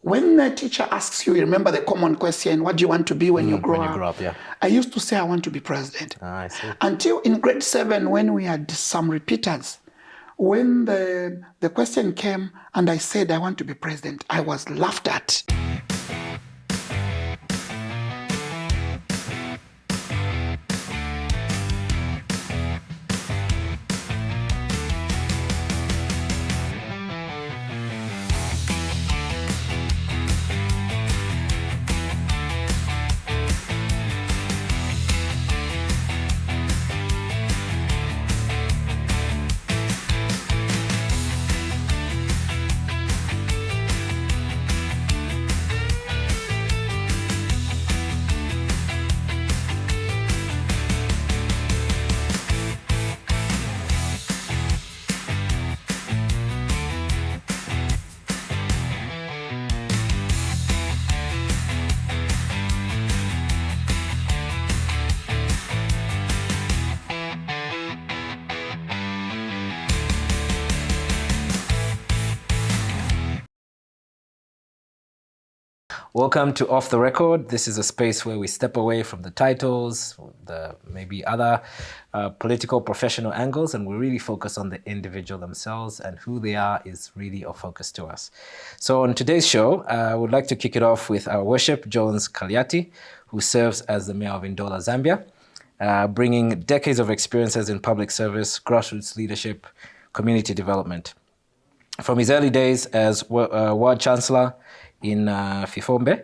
When the teacher asks you, remember the common question, what do you want to be when you grow up? Yeah. I used to say I want to be president. I see. Until in grade 7, when we had some repeaters, when the question came and I said I want to be president, I was laughed at. Welcome to Off the Record. This is a space where we step away from the titles, the maybe other political, professional angles, and we really focus on the individual themselves, and who they are is really of focus to us. So on today's show, I would like to kick it off with our worship, Jones Kaliati, who serves as the mayor of Ndola, Zambia, bringing decades of experiences in public service, grassroots leadership, community development. From his early days as ward chancellor in Fifombe,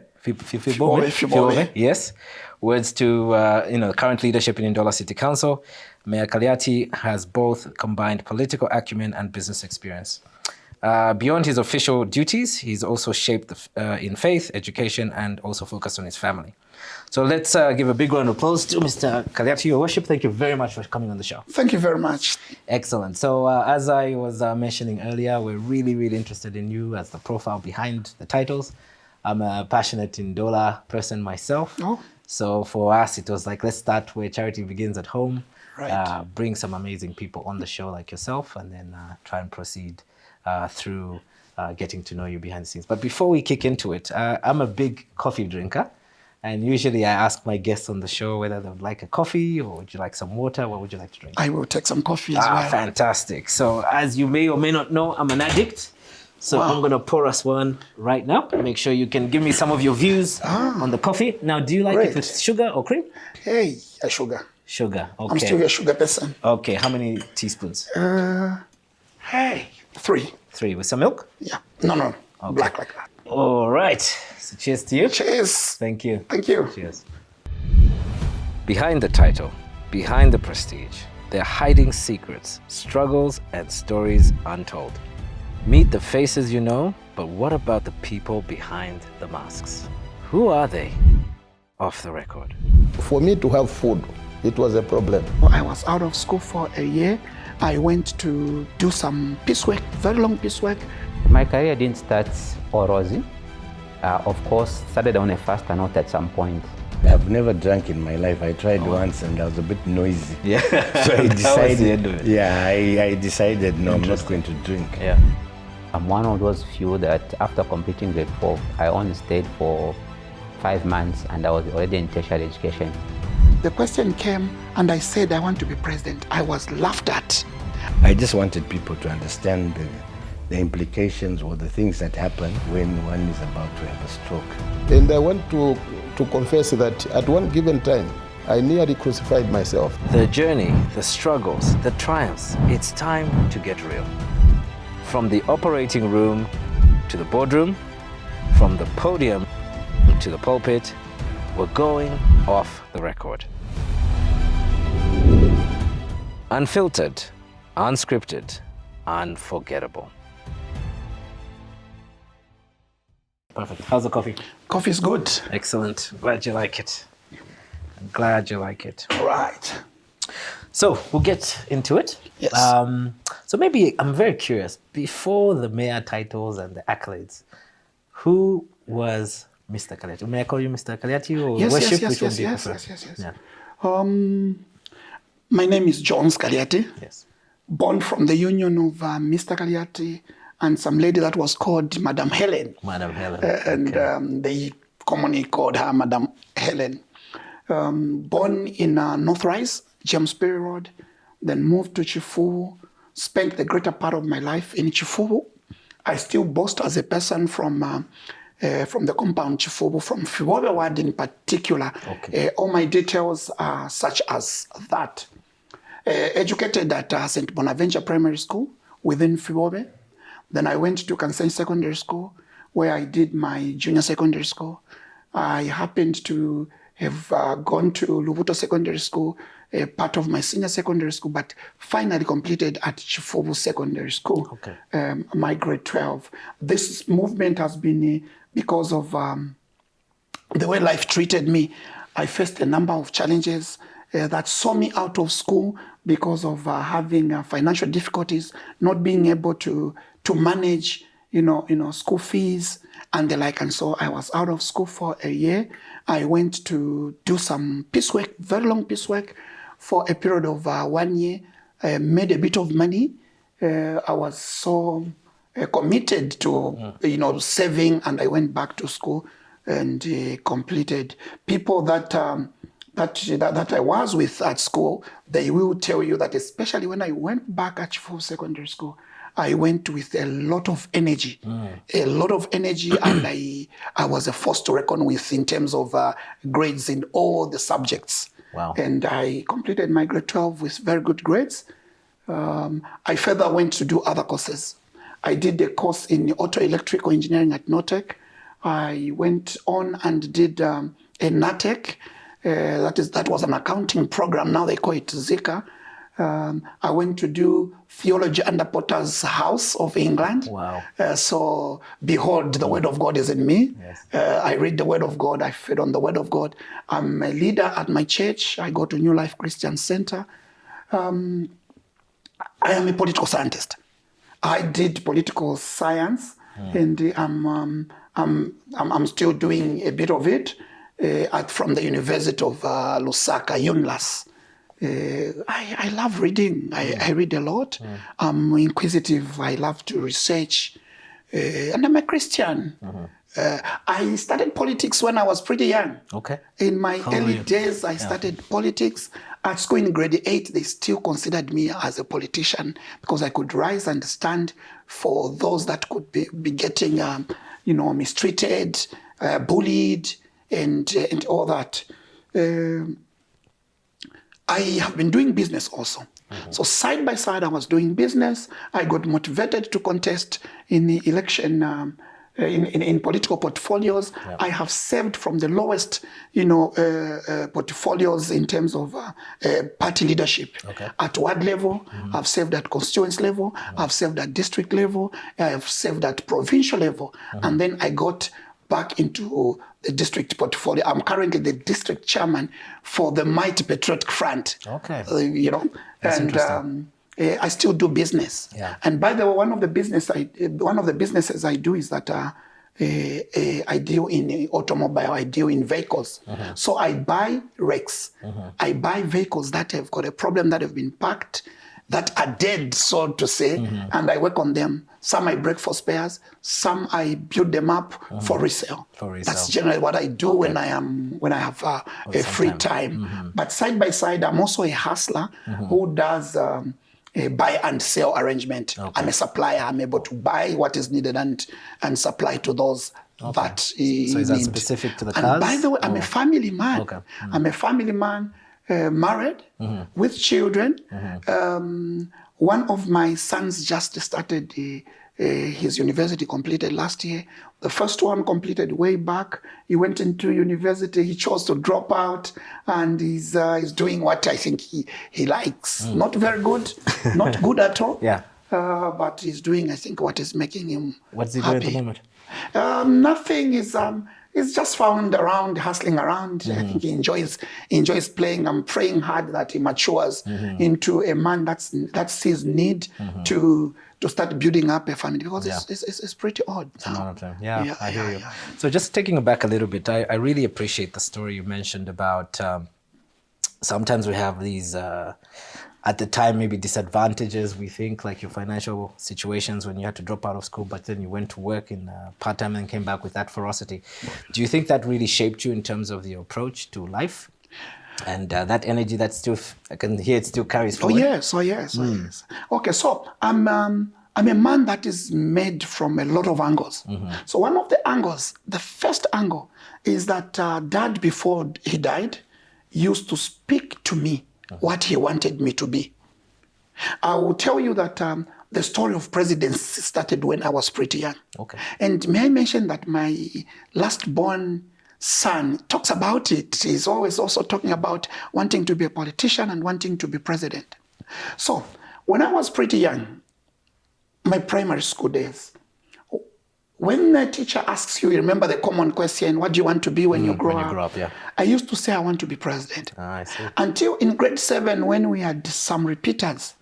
yes, words to current leadership in Ndola City Council, Mayor Kaliati has both combined political acumen and business experience. Beyond his official duties, he's also shaped in faith, education, and also focused on his family. So let's give a big round of applause to Mr. Kaliati, your worship. Thank you very much for coming on the show. Thank you very much. Excellent. So as I was mentioning earlier, we're really, really interested in you as the profile behind the titles. I'm a passionate Ndola person myself. Oh. So for us, it was like, let's start where charity begins at home. Right. Bring some amazing people on the show like yourself, and then try and proceed through getting to know you behind the scenes. But before we kick into it, I'm a big coffee drinker. And usually I ask my guests on the show whether they would like a coffee or would you like some water? What would you like to drink? I will take some coffee as well. Fantastic. So as you may or may not know, I'm an addict. So I'm going to pour us one right now. Make sure you can give me some of your vieys on the coffee. Now, do you like it with sugar or cream? Hey, sugar. Sugar, okay. I'm still a sugar person. Okay, how many teaspoons? Hey, 3. 3 with some milk? Yeah. No. Okay. Black like that. All right. So cheers to you. Cheers. Thank you. Thank you. Cheers. Behind the title, behind the prestige, there are hiding secrets, struggles, and stories untold. Meet the faces you know, but what about the people behind the masks? Who are they? Off the record. For me to have food, it was a problem. I was out of school for a year. I went to do some piecework, very long piecework. My career didn't start all rosy. Of course, started on a faster note at some point. I've never drank in my life. I tried once and I was a bit noisy. Yeah. So I decided, I decided, no, I'm not going to drink. Yeah. I'm one of those few that after completing grade 4, I only stayed for 5 months and I was already in tertiary education. The question came and I said I want to be president. I was laughed at. I just wanted people to understand the implications or the things that happen when one is about to have a stroke. And I want to confess that at one given time, I nearly crucified myself. The journey, the struggles, the triumphs, it's time to get real. From the operating room to the boardroom, from the podium to the pulpit, we're going off the record. Unfiltered, unscripted, unforgettable. Perfect. How's the coffee? Coffee is good. Excellent. Glad you like it. I'm glad you like it. All right. So we'll get into it. Yes. So maybe I'm very curious, before the mayor titles and the accolades, who was Mr. Kaliati? May I call you Mr. Kaliati or worship? Yes. Yeah. My name is Jones Kaliati. Yes. Born from the union of Mr. Kaliati and some lady that was called Madam Helen. Madam Helen. And they commonly called her Madam Helen. Born in North Rise, James Perry Road, then moved to Chifubu, spent the greater part of my life in Chifubu. I still boast as a person from the compound Chifubu, from Fibobe ward in particular. All my details are such as that. Educated at St. Bonaventure Primary School within Fibobe. Then I went to Kansai Secondary School, where I did my junior secondary school. I happened to have gone to Lubuto Secondary School, part of my senior secondary school, but finally completed at Chifubu Secondary School, my grade 12. This movement has been because of the way life treated me. I faced a number of challenges that saw me out of school because of having financial difficulties, not being able to manage, school fees and the like. And so I was out of school for a year. I went to do some piecework, very long piecework, for a period of 1 year. I made a bit of money. I was so committed to, saving, and I went back to school and completed. People that I was with at school, they will tell you that, especially when I went back at full secondary school, I went with a lot of energy, and I was a force to reckon with in terms of grades in all the subjects. Wow. And I completed my grade 12 with very good grades. I further went to do other courses. I did a course in auto electrical engineering at Nortec. I went on and did a NATEC. That was an accounting program. Now they call it Zika. I went to do theology under Potter's House of England. Wow. So, behold, the word of God is in me. Yes. I read the word of God. I fed on the word of God. I'm a leader at my church. I go to New Life Christian Center. I am a political scientist. I did political science, and I'm still doing a bit of it from the University of Lusaka, UNLAS. I love reading. I read a lot. I'm inquisitive. I love to research. And I'm a Christian. I started politics when I was pretty young. Okay. In my early days, I started politics. At school in grade 8, they still considered me as a politician because I could rise and stand for those that could be getting, mistreated, bullied, and all that. I have been doing business also. So side by side, I was doing business. I got motivated to contest in the election, in political portfolios. I have served from the lowest, portfolios in terms of party leadership. At ward level, I've served at constituency level, I've served at district level, I have served at provincial level, and then I got back into the district portfolio. I'm currently the district chairman for the Mighty Patriotic Front. Okay. That's interesting. I still do business. Yeah. And by the way, one of the businesses I do is that I deal in automobile. I deal in vehicles. So I buy wrecks. I buy vehicles that have got a problem, that have been parked, that are dead, so to say, and I work on them. Some I break for spares, some I build them up for resale. That's generally what I do when I have a free time. But side by side, I'm also a hustler who does a buy and sell arrangement. I'm a supplier. I'm able to buy what is needed and supply to those that need. So is that specific to the cars? And by the way, I'm a family man. I'm a family man. Married with children. One of my sons just started his university, completed last year. The first one completed way back. He went into university. He chose to drop out, and he's doing what I think he likes. Not very good, not good at all. Yeah. But he's doing, I think, what is making him What's he happy. doing at the moment? Nothing. He's just found around, hustling around. I think he enjoys playing. I'm praying hard that he matures into a man that's his need to start building up a family, because it's pretty odd. It's a lot of time. Yeah, I hear you. So just taking it back a little bit, I really appreciate the story you mentioned about sometimes we have these at the time maybe disadvantages, we think, like your financial situations when you had to drop out of school, but then you went to work in part-time and came back with that ferocity. Do you think that really shaped you in terms of your approach to life? And that energy that still, I can hear it still carries forward? Oh yes. Okay, so I'm a man that is made from a lot of angles. So one of the angles, the first angle, is that Dad, before he died, used to speak to me what he wanted me to be. I will tell you that the story of presidency started when I was pretty young. Okay. And may I mention that my last born son talks about it. He's always also talking about wanting to be a politician and wanting to be president. So when I was pretty young, my primary school days, when a teacher asks you, remember the common question, what do you want to be when you grow up? Yeah. I used to say I want to be president. I see. Until in grade 7, when we had some repeaters,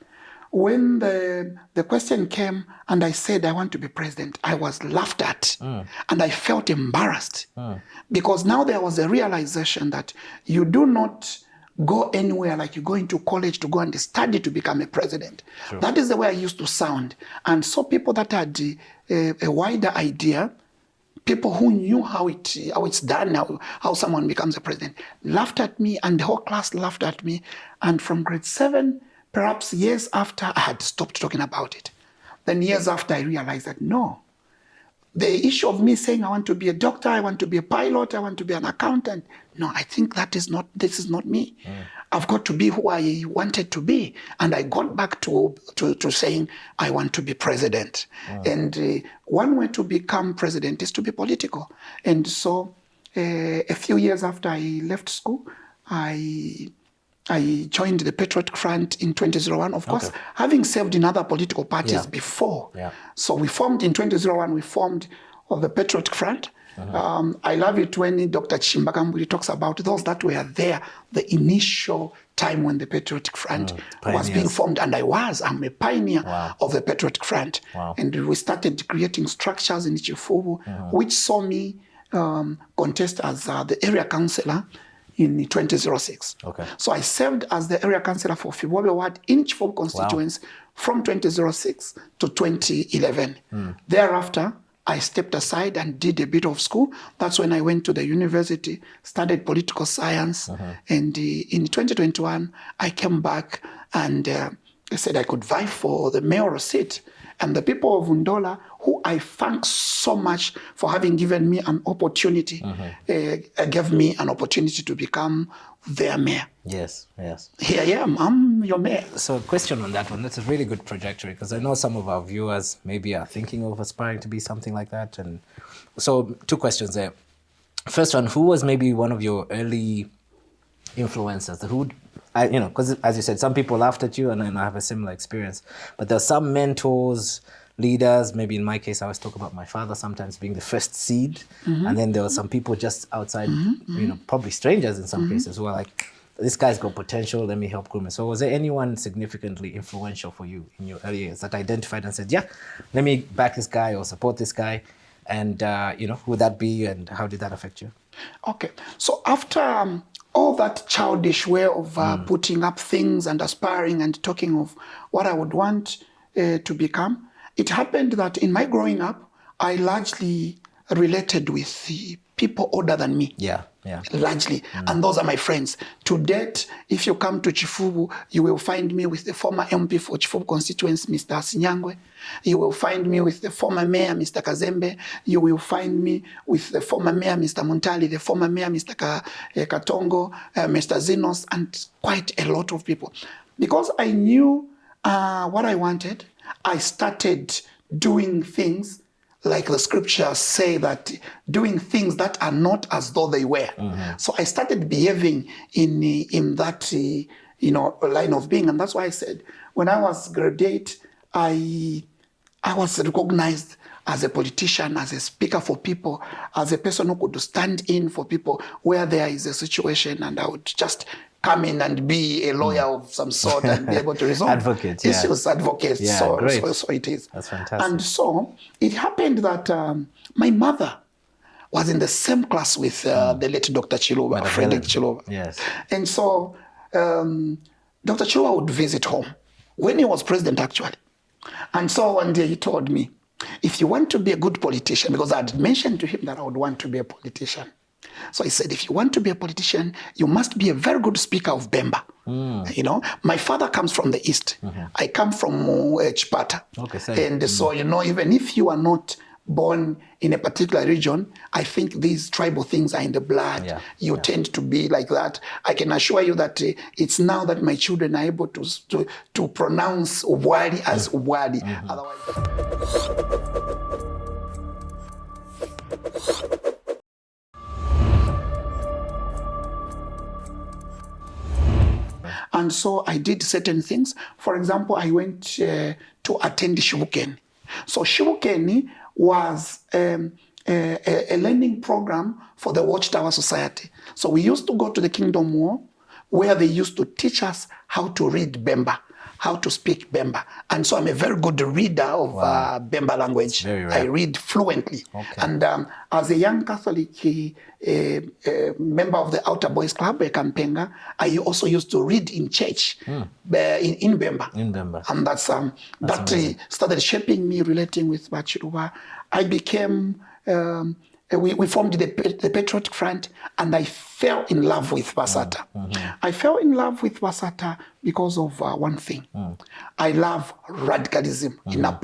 when the question came and I said I want to be president, I was laughed at and I felt embarrassed because now there was a realization that you do not go anywhere like you go into college to go and study to become a president. Sure. That is the way I used to sound. And so people that had a wider idea, people who knew how it's done, how someone becomes a president, laughed at me, and the whole class laughed at me. And from grade 7, perhaps years after, I had stopped talking about it. Then years after, I realized that no, the issue of me saying I want to be a doctor, I want to be a pilot, I want to be an accountant, no, I think this is not me. I've got to be who I wanted to be. And I got back to saying I want to be president. And one way to become president is to be political. And so a few years after I left school, I joined the Patriotic Front in 2001, of course, having served in other political parties before. Yeah. So we formed in 2001, the Patriotic Front. I love it when Dr. Chimbakambuli talks about those that were there, the initial time when the Patriotic Front was being formed. And I'm a pioneer of the Patriotic Front. Wow. And we started creating structures in Chifubu, which saw me contest as the area councillor in 2006. Okay. So I served as the area councillor for Fibobe Ward in Chifubu constituents from 2006 to 2011. Thereafter, I stepped aside and did a bit of school. That's when I went to the university, studied political science. And in 2021, I came back and I said I could vie for the mayoral seat. And the people of Undola, who I thank so much for having given me an opportunity, gave me an opportunity to become their mayor. Yes. Here I am, I'm your mayor. So a question on that one, that's a really good trajectory, because I know some of our viewers maybe are thinking of aspiring to be something like that. And so 2 questions there. First one, who was maybe one of your early influencers? Because as you said, some people laughed at you, and I have a similar experience. But there are some mentors, leaders. Maybe in my case, I always talk about my father sometimes being the first seed, and then there were some people just outside, probably strangers in some cases, who are like, "This guy's got potential. Let me help groom him." So, was there anyone significantly influential for you in your early years that identified and said, "Yeah, let me back this guy or support this guy"? And who would that be, and how did that affect you? Okay, so after all that childish way of putting up things and aspiring and talking of what I would want to become, it happened that in my growing up, I largely related with the people older than me. Yeah. Largely. And those are my friends. To date, if you come to Chifubu, you will find me with the former MP for Chifubu constituency, Mr. Asinyangwe. You will find me with the former mayor, Mr. Kazembe. You will find me with the former mayor, Mr. Muntali, the former mayor, Mr. Katongo, Mr. Zinos, and quite a lot of people. Because I knew what I wanted, I started doing things like the scriptures say, that doing things that are not as though they were. So I started behaving in that line of being, and that's why I said when I was graduate, I was recognized as a politician, as a speaker for people, as a person who could stand in for people where there is a situation, and I would just come in and be a lawyer of some sort and be able to resolve advocate. Yeah, so it is. That's fantastic. And so it happened that my mother was in the same class with the late Dr. Chiluba, Frederick Chiluba. Yes. And so Dr. Chua would visit home when he was president, actually. And so one day he told me, if you want to be a good politician, because I had mentioned to him that I would want to be a politician. So he said, if you want to be a politician, you must be a very good speaker of Bemba. You know, my father comes from the East. I come from Chipata. Okay, same. And so, you know, even if you are not born in a particular region, I think these tribal things are in the blood. Yeah, You tend to be like that. I can assure you that it's now that my children are able to pronounce Ubwali as Ubwali. Otherwise. And so I did certain things. For example, I went to attend Shibukeni. So Shibukeni was a learning program for the Watchtower Society. So we used to go to the Kingdom War, where they used to teach us how to read Bemba, how to speak Bemba. And so I'm a very good reader of Bemba language. Very rare. I read fluently. Okay. And as a young Catholic member of the Outer Boys Club, Kampenga, I also used to read in church in Bemba. In Bemba. And that started shaping me, relating with Bachiruba. I became, we formed the Patriotic Front, and I fell in love with Basata. I fell in love with Basata because of one thing. I love radicalism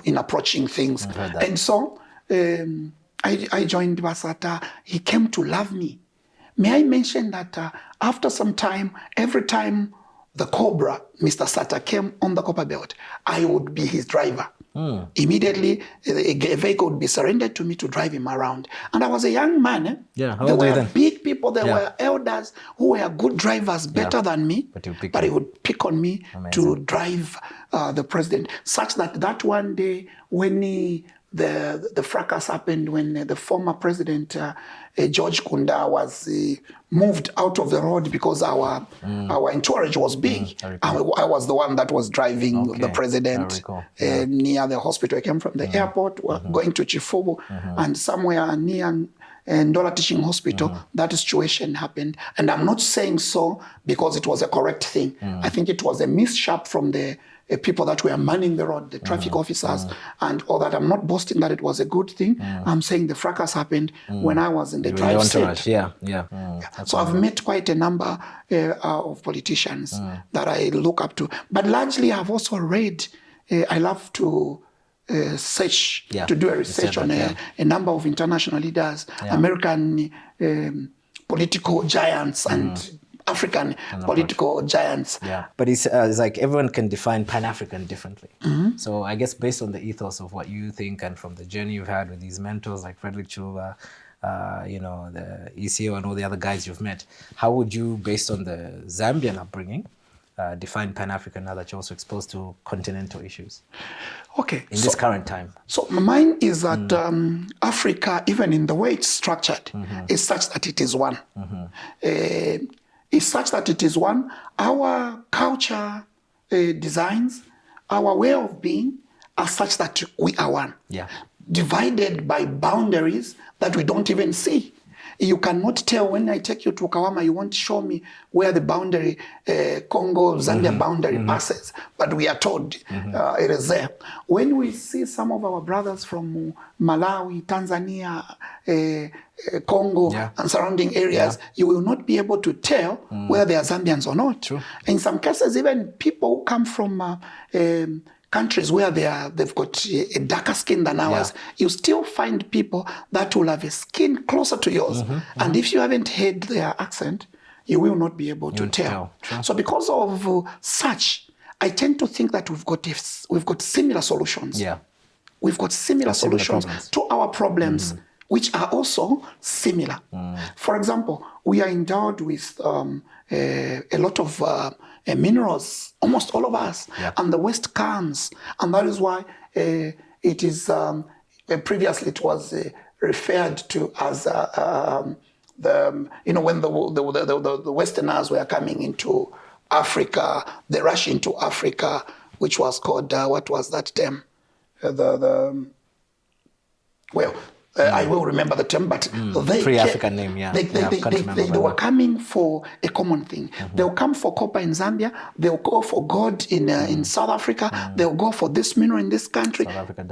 in approaching things. And so I joined Basata. He came to love me. May I mention that after some time, every time the Cobra, Mr. Sata, came on the Copper Belt, I would be his driver. Immediately, a vehicle would be surrendered to me to drive him around. And I was a young man. Yeah, how there old were you were then? big people, there were elders who were good drivers, better than me, but he would pick on me to drive the president. Such that one day, when the fracas happened, when the former president, George Kunda, was moved out of the road because our entourage was big. I was the one that was driving the president near the hospital. I came from the airport, going to Chifubu, and somewhere near Ndola Teaching Hospital, that situation happened. And I'm not saying so because it was a correct thing. I think it was a mishap from the people that were manning the road, the traffic officers, and all that. I'm not boasting that it was a good thing. I'm saying the fracas happened when I was in the drive seat. So I've met quite a number of politicians that I look up to. But largely I've also read, I love to search, to do a research on a number of international leaders, American political giants and African political giants. But it's like everyone can define Pan-African differently. So I guess based on the ethos of what you think and from the journey you've had with these mentors like Frederick Chiluba, you know, the ECO and all the other guys you've met, how would you, based on the Zambian upbringing, define Pan-African now that you're also exposed to continental issues? Okay. In this current time. So mine is that Africa, even in the way it's structured, is such that it is one. Is such that it is one. Our culture designs, our way of being are such that we are one. Divided by boundaries that we don't even see. You cannot tell when I take you to Kawama, you won't show me where the boundary, Congo-Zambia boundary passes, but we are told it is there. When we see some of our brothers from Malawi, Tanzania, Congo, and surrounding areas, you will not be able to tell where they are Zambians or not. In some cases, even people who come from countries where they've got a darker skin than ours, you still find people that will have a skin closer to yours. And if you haven't heard their accent, you will not be able to tell. So because of such, I tend to think that we've got similar solutions. We've got similar solutions to our problems, which are also similar. For example, we are endowed with a lot of minerals, almost all of us, and the West comes, and that is why it is previously it was referred to as the when the Westerners were coming into Africa, the rush into Africa, which was called what was that term? I will remember the term, but they Free African name, yeah. They were coming for a common thing. They'll come for copper in Zambia. They'll go for gold in South Africa. They'll go for this mineral in this country. South Africa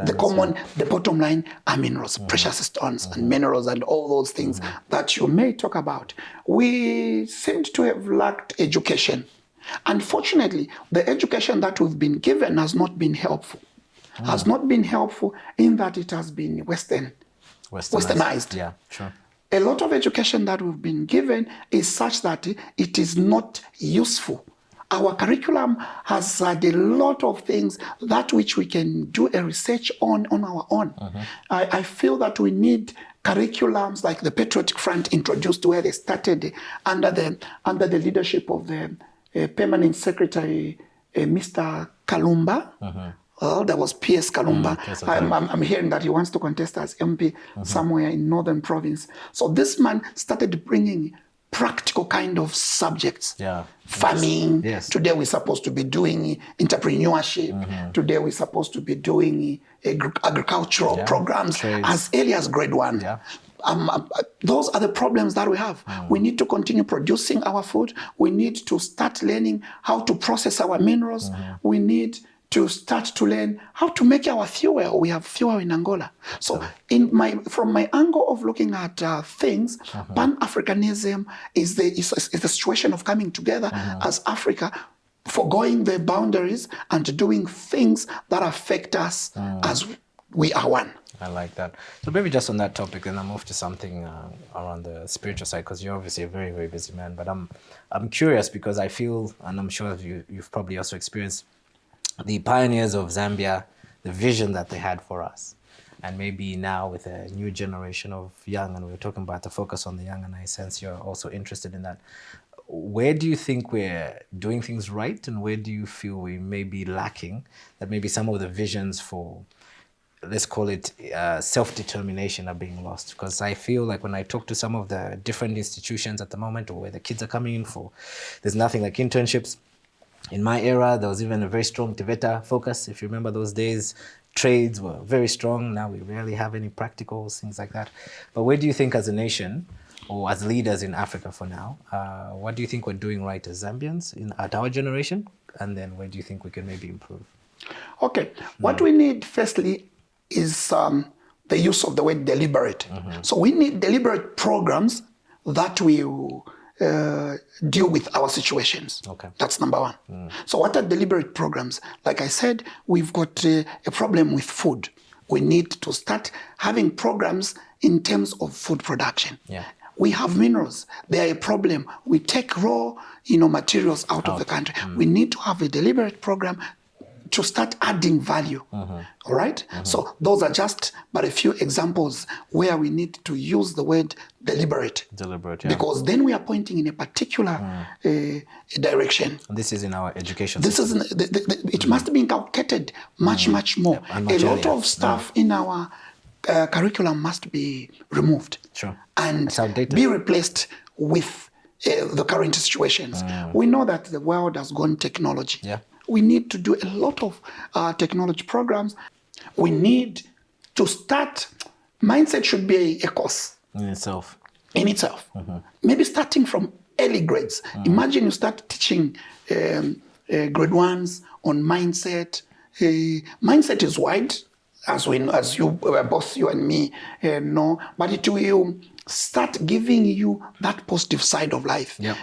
The bottom line are minerals, precious stones and minerals and all those things that you may talk about. We seem to have lacked education. Unfortunately, the education that we've been given has not been helpful. Has not been helpful in that it has been westernized. Yeah, sure. A lot of education that we've been given is such that it is not useful. Our curriculum has had a lot of things that which we can do a research on our own. I feel that we need curriculums like the Patriotic Front introduced, where they started under the leadership of the Permanent Secretary, Mr. Kalumba. There was P.S. Kalumba. I'm hearing that he wants to contest as MP somewhere in Northern Province. So this man started bringing practical kind of subjects. Yeah. Farming. Yes. Today we're supposed to be doing entrepreneurship. Today we're supposed to be doing agricultural programs Trades. as early as grade 1. Yeah. Those are the problems that we have. We need to continue producing our food. We need to start learning how to process our minerals. We need to start to learn how to make our fuel. We have fuel in Angola. So from my angle of looking at things, Pan-Africanism is the situation of coming together as Africa, forgoing the boundaries and doing things that affect us as we are one. I like that. So maybe just on that topic, then I'll move to something around the spiritual side, because you're obviously a very, very busy man. But I'm curious because I feel, and I'm sure you've probably also experienced, the pioneers of Zambia, the vision that they had for us. And maybe now with a new generation of young, and we were talking about the focus on the young, and I sense you're also interested in that. Where do you think we're doing things right, and where do you feel we may be lacking, that maybe some of the visions for, let's call it self-determination, are being lost? Because I feel like when I talk to some of the different institutions at the moment, or where the kids are coming in for, there's nothing like internships. In my era, there was even a very strong Tiveta focus. If you remember those days, trades were very strong. Now we rarely have any practicals, things like that. But where do you think as a nation, or as leaders in Africa for now, what do you think we're doing right as Zambians at our generation? And then where do you think we can maybe improve? Okay. What we need firstly is the use of the word deliberate. So we need deliberate programs that will deal with our situations. Okay. That's number one. So what are deliberate programs? Like I said, we've got a problem with food. We need to start having programs in terms of food production. Yeah. We have minerals. They are a problem. We take raw, materials out of the country. We need to have a deliberate program to start adding value. All right? So those are just but a few examples where we need to use the word deliberate. Deliberate, yeah. Because then we are pointing in a particular direction. And this is in our education This system. is it must be inculcated much more. And A much lot earlier. of stuff in our curriculum must be removed. Sure. And It's outdated. be replaced with the current situations. We know that the world has gone technology. Yeah. We need to do a lot of technology programs. We need to start, mindset should be a course In itself. Maybe starting from early grades. Imagine you start teaching grade ones on mindset. Mindset is wide, as you both you and me know, but it will start giving you that positive side of life. Yep.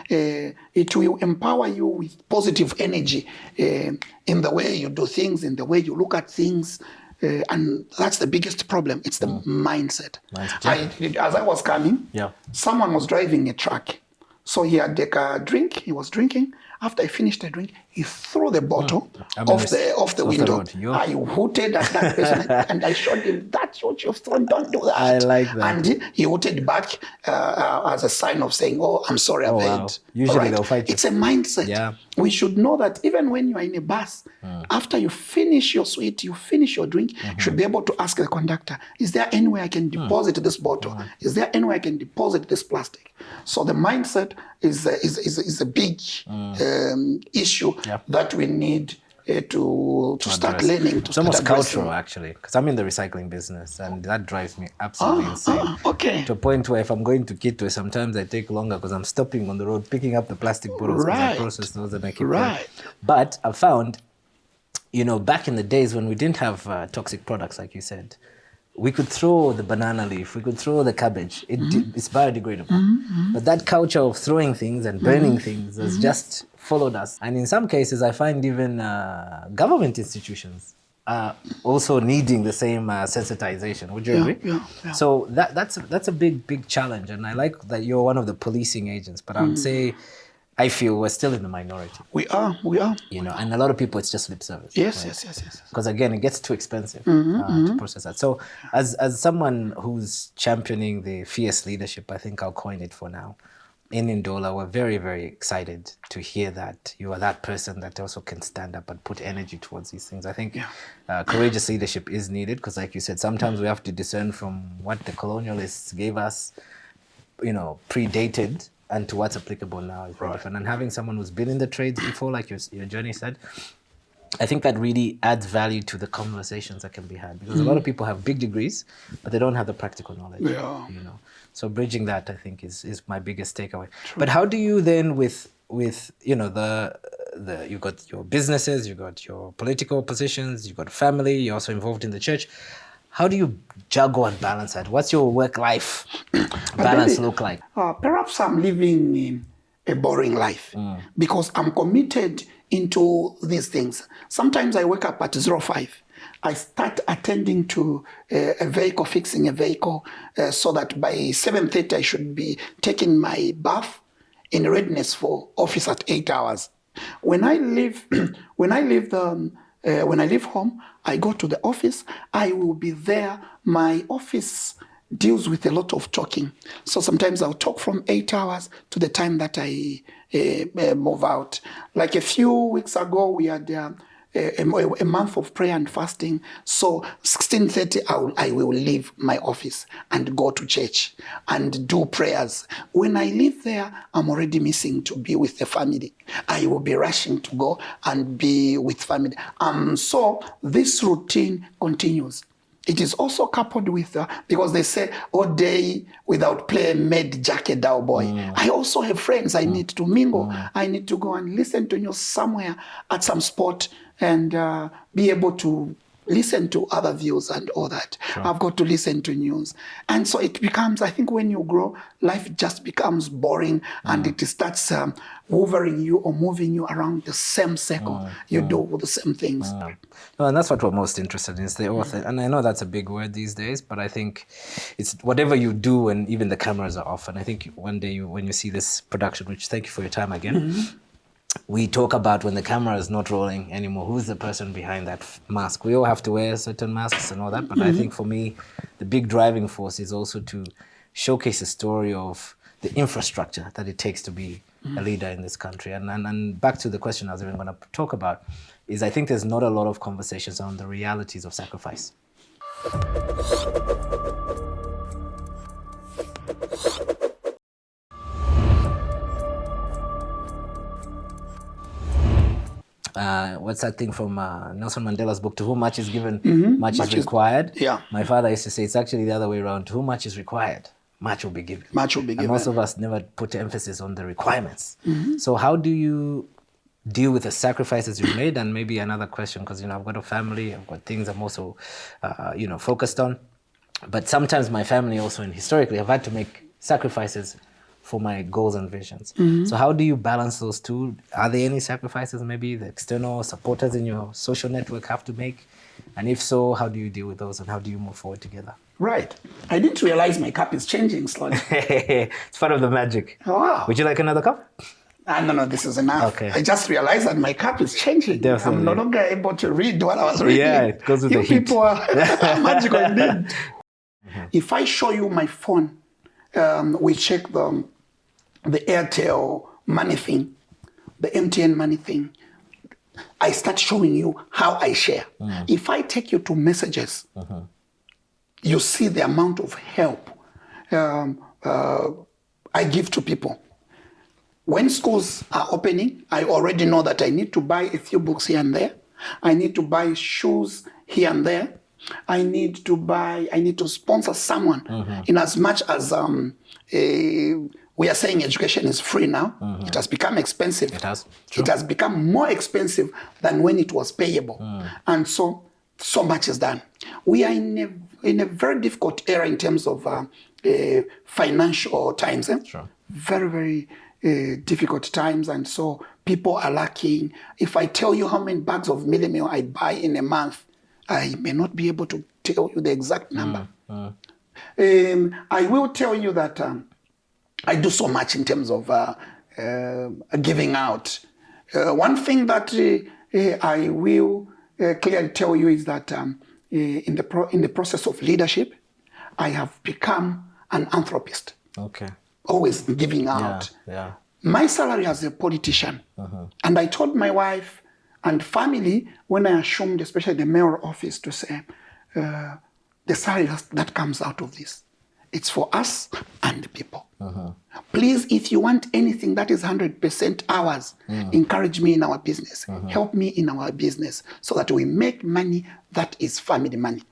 It will empower you with positive energy in the way you do things, in the way you look at things. And that's the biggest problem. It's the mindset. As I was coming, someone was driving a truck. So he had take a drink. He was drinking. After he finished the drink, he threw the bottle off the window. I hooted at that person and I showed him, that's what you've thrown, don't do that. I like that. And he hooted back as a sign of saying, oh, I'm sorry, I've heard. Usually they'll fight you. It's a mindset. Yeah. We should know that even when you are in a bus, after you finish your sweet, you finish your drink, you should be able to ask the conductor, is there any way I can deposit this bottle? Is there any way I can deposit this plastic? So the mindset is a big issue that we need to start address. learning. It's almost cultural, actually, because I'm in the recycling business, and that drives me absolutely insane. Okay. To a point where if I'm going to Kitwe, sometimes I take longer because I'm stopping on the road, picking up the plastic bottles because I process those and I keep them. But I found, back in the days when we didn't have toxic products, like you said, we could throw the banana leaf, we could throw the cabbage. It's biodegradable. But that culture of throwing things and burning things has just followed us. And in some cases, I find even government institutions are also needing the same sensitization. Would you agree? Yeah. So that's a big challenge. And I like that you're one of the policing agents, but I would say, I feel we're still in the minority. We are. And a lot of people, it's just lip service. Yes. Because again, it gets too expensive to process that. So as someone who's championing the fierce leadership, I think I'll coin it for now, in Ndola, we're very, very excited to hear that you are that person that also can stand up and put energy towards these things. I think courageous leadership is needed because, like you said, sometimes we have to discern from what the colonialists gave us, predated, and to what's applicable now is very different. And having someone who's been in the trades before, like your journey said, I think that really adds value to the conversations that can be had. Because a lot of people have big degrees, but they don't have the practical knowledge. Yeah. So bridging that, I think, is my biggest takeaway. True. But how do you then, with you've got your businesses, you've got your political positions, you've got family, you're also involved in the church. How do you juggle and balance that? What's your work-life balance look like? Perhaps I'm living a boring life because I'm committed into these things. Sometimes I wake up at 05. I start attending to a vehicle, fixing a vehicle, so that by 7:30 I should be taking my bath in readiness for office at 8 hours. When I leave home, I go to the office. I will be there. My office deals with a lot of talking. So sometimes I'll talk from 8 hours to the time that I move out. Like a few weeks ago, we had a month of prayer and fasting. So 16:30, I will leave my office and go to church and do prayers. When I leave there, I'm already missing to be with the family. I will be rushing to go and be with family. So this routine continues. It is also coupled with, because they say, all day without play made Jack a dull boy. I also have friends I need to mingle. I need to go and listen to news somewhere at some spot and be able to listen to other views and all that. Sure. I've got to listen to news. And so it becomes, I think when you grow, life just becomes boring and it starts hovering you or moving you around the same circle. You do the same things. No, and that's what we're most interested in, is the author. And I know that's a big word these days, but I think it's whatever you do when even the cameras are off. And I think one day when you see this production, which thank you for your time again, we talk about when the camera is not rolling anymore, who's the person behind that mask? We all have to wear certain masks and all that, but I think for me, the big driving force is also to showcase a story of the infrastructure that it takes to be a leader in this country. And back to the question I was even going to talk about, is I think there's not a lot of conversations on the realities of sacrifice. What's that thing from Nelson Mandela's book, To Whom Much is Given, much is required? My father used to say it's actually the other way around. To whom much is required, much will be given. Much will be given. And most of us never put emphasis on the requirements. So how do you deal with the sacrifices you've made? And maybe another question, because I've got a family, I've got things I'm also focused on. But sometimes my family also, and historically, have had to make sacrifices for my goals and visions. So how do you balance those two? Are there any sacrifices maybe the external supporters in your social network have to make? And if so, how do you deal with those and how do you move forward together? Right. I didn't realize my cup is changing slowly. It's part of the magic. Wow. Would you like another cup? No, this is enough. Okay. I just realized that my cup is changing. Definitely. I'm no longer able to read what I was reading. Yeah, it goes with the heat. People are magical indeed. If I show you my phone, we check the Airtel money thing, the MTN money thing. I start showing you how I share. If I take you to messages, you see the amount of help I give to people. When schools are opening, I already know that I need to buy a few books here and there. I need to buy shoes here and there. I need to sponsor someone. In as much as we are saying education is free now, it has become expensive. It has. It has become more expensive than when it was payable. And so much is done. We are in a very difficult era in terms of financial times. Very, very difficult times. And so people are lacking. If I tell you how many bags of mealie meal I buy in a month, I may not be able to tell you the exact number. I will tell you that I do so much in terms of giving out. One thing that I will clearly tell you is that in the process of leadership, I have become an anthropist. Okay. Always giving out. Yeah. My salary as a politician, and I told my wife and family when I assumed, especially the mayor office, to say, the salary that comes out of this, it's for us and the people. Please, if you want anything that is 100% ours, encourage me in our business. Help me in our business so that we make money that is family money.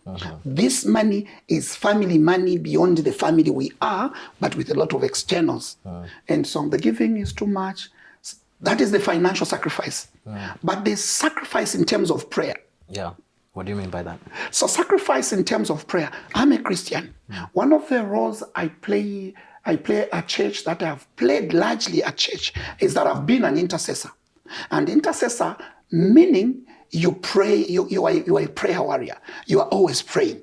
This money is family money beyond the family we are, but with a lot of externals. And so the giving is too much. That is the financial sacrifice. But the sacrifice in terms of prayer. Yeah. What do you mean by that? So sacrifice in terms of prayer. I'm a Christian. One of the roles I play at church, that I've played largely at church, is that I've been an intercessor. And intercessor, meaning you pray, you are a prayer warrior. You are always praying.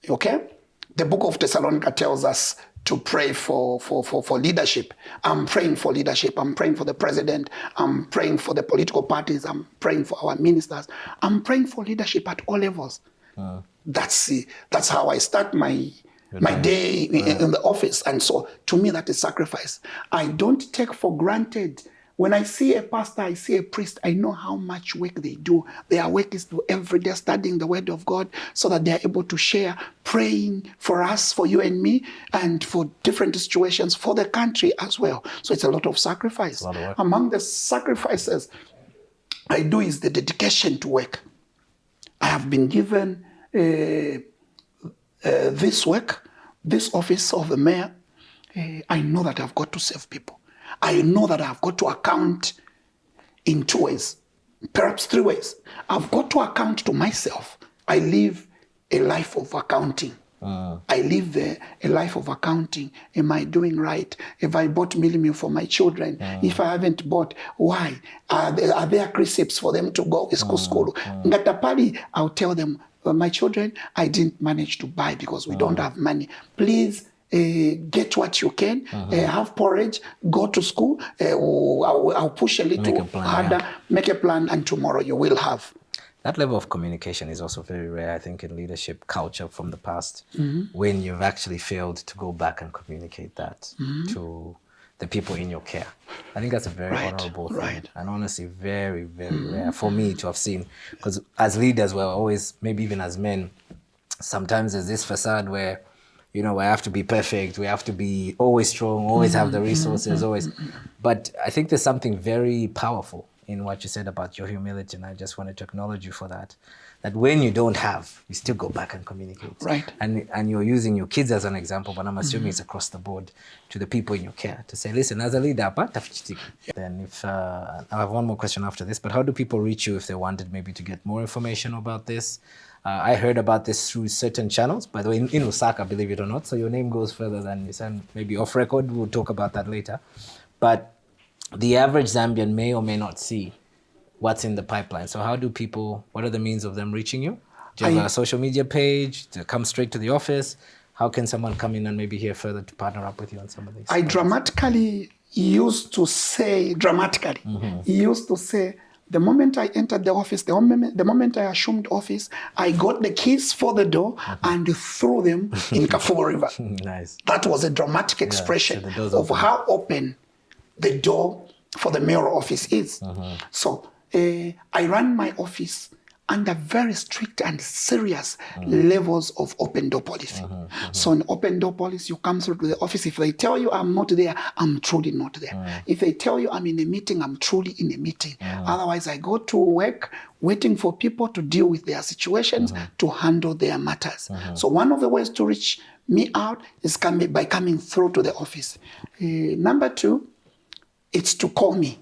Okay? The book of Thessalonica tells us to pray for leadership. I'm praying for leadership. I'm praying for the president. I'm praying for the political parties. I'm praying for our ministers. I'm praying for leadership at all levels. That's how I start my day in the office. And so to me, that is sacrifice. I don't take for granted. When I see a pastor, I see a priest, I know how much work they do. Their work is to every day studying the word of God so that they are able to share, praying for us, for you and me, and for different situations, for the country as well. So it's a lot of sacrifice. A lot of work. Among the sacrifices I do is the dedication to work. I have been given this work, this office of the mayor. I know that I've got to serve people. I know that I've got to account in 2 ways, perhaps 3 ways. I've got to account to myself. I live a life of accounting. I live a life of accounting. Am I doing right? Have I bought mealie meal for my children? If I haven't bought, why? Are there receipts for them to go to school? Ngatapali, I'll tell them, my children, I didn't manage to buy because we don't have money. Please, get what you can, have porridge, go to school. I'll push a little harder, make a plan, and tomorrow you will have. That level of communication is also very rare, I think, in leadership culture from the past, when you've actually failed to go back and communicate that to the people in your care. I think that's a very honorable thing. And honestly, very, very rare for me to have seen. Because as leaders, we're always, maybe even as men, sometimes there's this facade where, you know, we have to be perfect. We have to be always strong, always have the resources, always. But I think there's something very powerful in what you said about your humility. And I just wanted to acknowledge you for that. That when you don't have, you still go back and communicate. Right. And you're using your kids as an example, but I'm assuming it's across the board to the people in your care to say, listen, as a leader, then if I have one more question after this, but how do people reach you if they wanted maybe to get more information about this? I heard about this through certain channels, by the way, in Osaka, believe it or not. So your name goes further than this, and maybe off record, we'll talk about that later. But the average Zambian may or may not see what's in the pipeline. So how do people, what are the means of them reaching you? Do you have a social media page to come straight to the office? How can someone come in and maybe hear further to partner up with you on some of these? I dramatically used to say, the moment I entered the office, the moment I assumed office, I got the keys for the door and threw them in Kafumo River. Nice. That was a dramatic expression of how open the door for the mayor office is. So I run my office under very strict and serious levels of open door policy. So in open door policy, you come through to the office. If they tell you I'm not there, I'm truly not there. If they tell you I'm in a meeting, I'm truly in a meeting. Otherwise, I go to work waiting for people to deal with their situations, to handle their matters. So one of the ways to reach me out is by coming through to the office. Number two, it's to call me.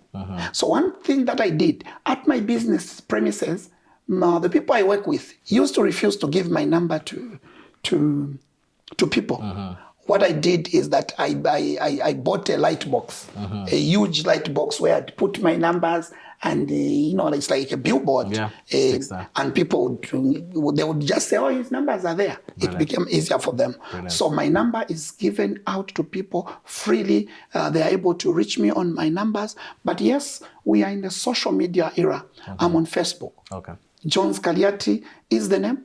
So one thing that I did at my business premises, the people I work with used to refuse to give my number to people. What I did is that I bought a light box, a huge light box where I'd put my numbers, and it's like a billboard. And people they would just say, "Oh, his numbers are there." It became easier for them. So my number is given out to people freely. They are able to reach me on my numbers. But yes, we are in the social media era. I'm on Facebook. Jones Kaliati is the name.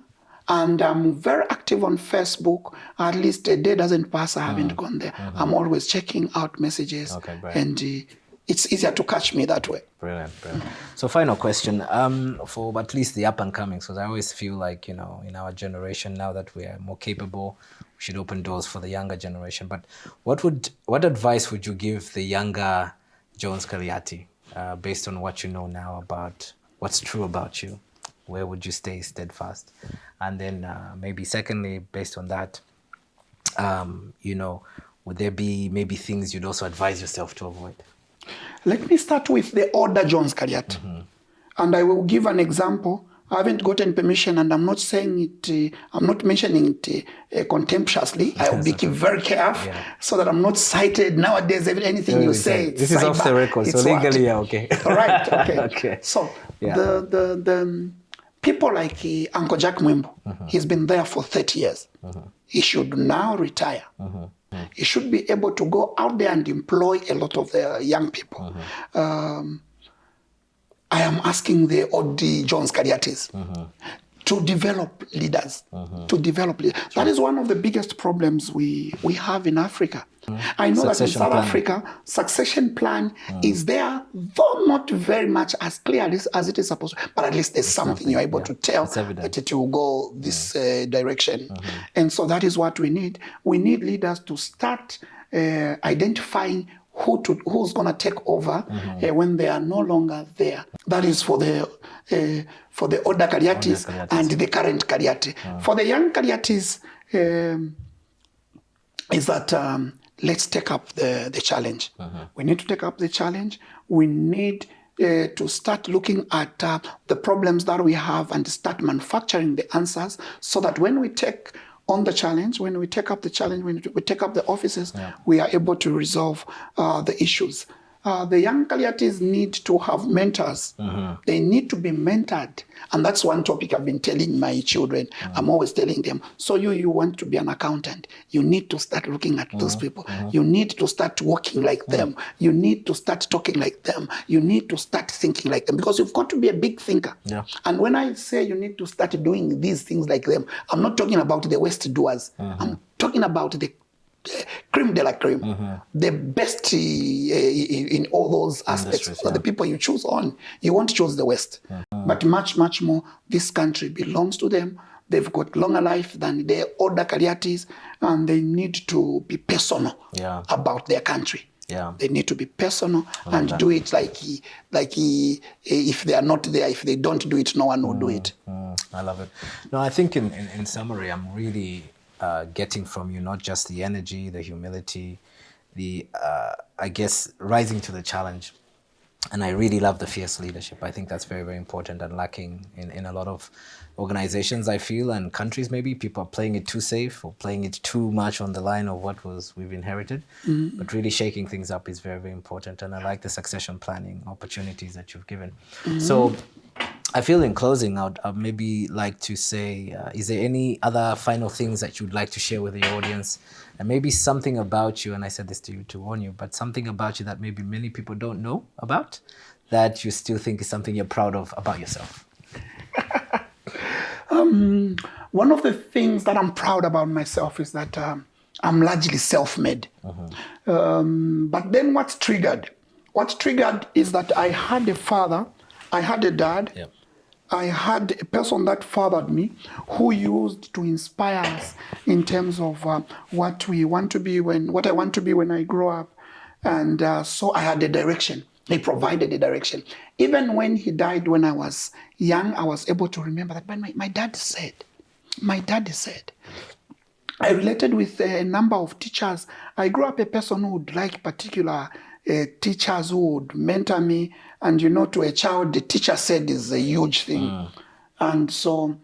And I'm very active on Facebook. At least a day doesn't pass I haven't gone there. I'm always checking out messages. And it's easier to catch me that way. Brilliant. So final question, for at least the up and comings, because I always feel like, in our generation, now that we are more capable, we should open doors for the younger generation. But what advice would you give the younger Jones Kaliati, based on what you know now about what's true about you? Where would you stay steadfast? And then maybe secondly, based on that, would there be maybe things you'd also advise yourself to avoid? Let me start with the older Jones Kaliati. And I will give an example. I haven't gotten permission, and I'm not saying it, I'm not mentioning it contemptuously. I will be very careful so that I'm not cited. Nowadays, anything you say, this is off the record, so legally, okay. All right, okay. So the people like Uncle Jack Mwimbo, he's been there for 30 years. He should now retire. He should be able to go out there and employ a lot of the young people. I am asking the old Jones Kaliatis to develop leaders, That is one of the biggest problems we have in Africa. I know that in South Africa, succession plan is there, though not very much as clear as it is supposed to, but at least there's something you're able to tell that it will go this direction. And so that is what we need. We need leaders to start identifying who's going to take over when they are no longer there. That is for the older Kaliatis and the current Kaliati. For the young Kaliatis, is that let's take up the challenge. We need to take up the challenge. We need to start looking at the problems that we have and start manufacturing the answers, so that when we take on the challenge, when we take up the challenge, when we take up the offices, we are able to resolve the issues. The young Kaliatis need to have mentors. They need to be mentored. And that's one topic I've been telling my children. I'm always telling them, so you want to be an accountant, you need to start looking at those people. You need to start walking like them. You need to start talking like them. You need to start thinking like them, because you've got to be a big thinker. And when I say you need to start doing these things like them, I'm not talking about the West doers. I'm talking about the creme de la creme, the best in all those aspects. The people you choose on, you won't choose the West. But much, much more, this country belongs to them. They've got longer life than the older Kaliatis, and they need to be personal about their country. They need to be personal and do it like if they are not there, if they don't do it, no one will do it. I love it. No, I think in summary, I'm really getting from you not just the energy, the humility, the I guess rising to the challenge, and I really love the fierce leadership. I think that's very, very important and lacking in a lot of organizations, I feel, and countries. Maybe people are playing it too safe or playing it too much on the line of what we've inherited. But really shaking things up is very, very important, and I like the succession planning opportunities that you've given. So I feel in closing, I'd maybe like to say, is there any other final things that you'd like to share with the audience? And maybe something about you, and I said this to you to warn you, but something about you that maybe many people don't know about, that you still think is something you're proud of about yourself? One of the things that I'm proud about myself is that I'm largely self-made. But then what's triggered? What's triggered is that I had a father, I had a dad, I had a person that fathered me who used to inspire us in terms of what we want to be what I want to be when I grow up. And so I had a direction. He provided a direction. Even when he died when I was young, I was able to remember that. But my dad said. I related with a number of teachers. I grew up a person who would like particular teachers who would mentor me. And, to a child, the teacher said is a huge thing. And so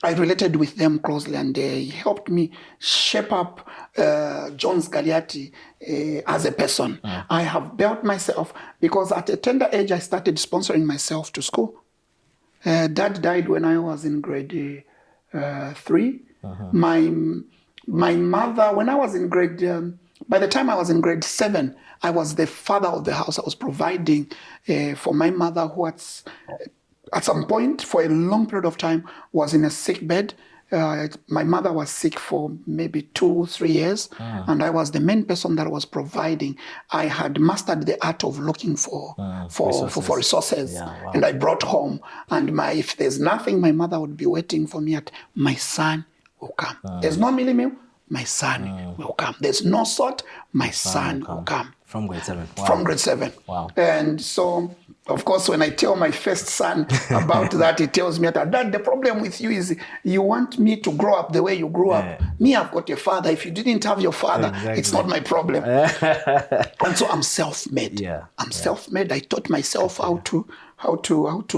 I related with them closely, and they helped me shape up Jones Kaliati as a person. I have built myself because at a tender age, I started sponsoring myself to school. Dad died when I was in grade 3. My mother, when I was in grade, by the time I was in grade 7, I was the father of the house. I was providing for my mother, who at some point, for a long period of time, was in a sick bed. My mother was sick for maybe 2-3 years, and I was the main person that was providing. I had mastered the art of looking for resources, and I brought home. And if there's nothing, my mother would be waiting for me at, my son will come. There's no mealie meal, my son will come. There's no salt, my son will come. From grade 7. Wow. From grade 7. Wow. And so, of course, when I tell my first son about that, he tells me that, Dad, the problem with you is you want me to grow up the way you grew up. Me, I've got a father. If you didn't have your father, it's not my problem. And so I'm self-made. I'm self-made. I taught myself how to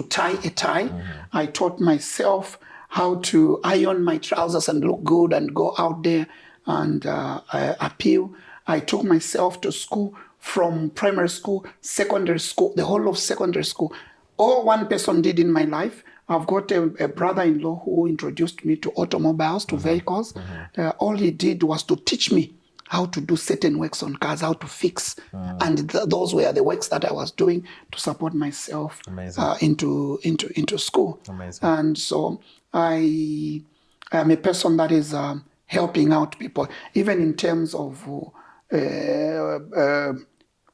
tie a tie. I taught myself how to iron my trousers and look good and go out there and appeal. I took myself to school, from primary school, secondary school, the whole of secondary school. All one person did in my life, I've got a brother-in-law who introduced me to automobiles, to vehicles. All he did was to teach me how to do certain works on cars, how to fix. And those were the works that I was doing to support myself into school. And so I am a person that is helping out people, even in terms of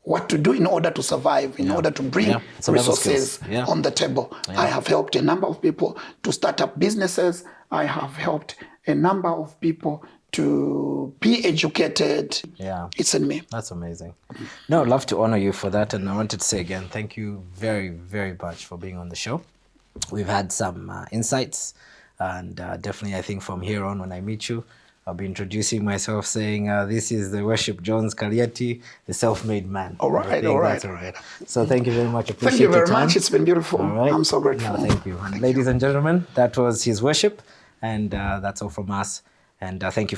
what to do in order to survive, in order to bring resources on the table. I have helped a number of people to start up businesses. I have helped a number of people to be educated. It's in me. That's amazing. No, I'd love to honor you for that. And I wanted to say again, thank you very, very much for being on the show. We've had some insights, and definitely I think from here on, when I meet you, I'll be introducing myself saying, this is the Worship Jones Kaliati, the self-made man. All right. So thank you very much. Thank you very much. It's been beautiful. I'm so grateful. No, thank you. Ladies and gentlemen, that was his worship. And that's all from us. And thank you.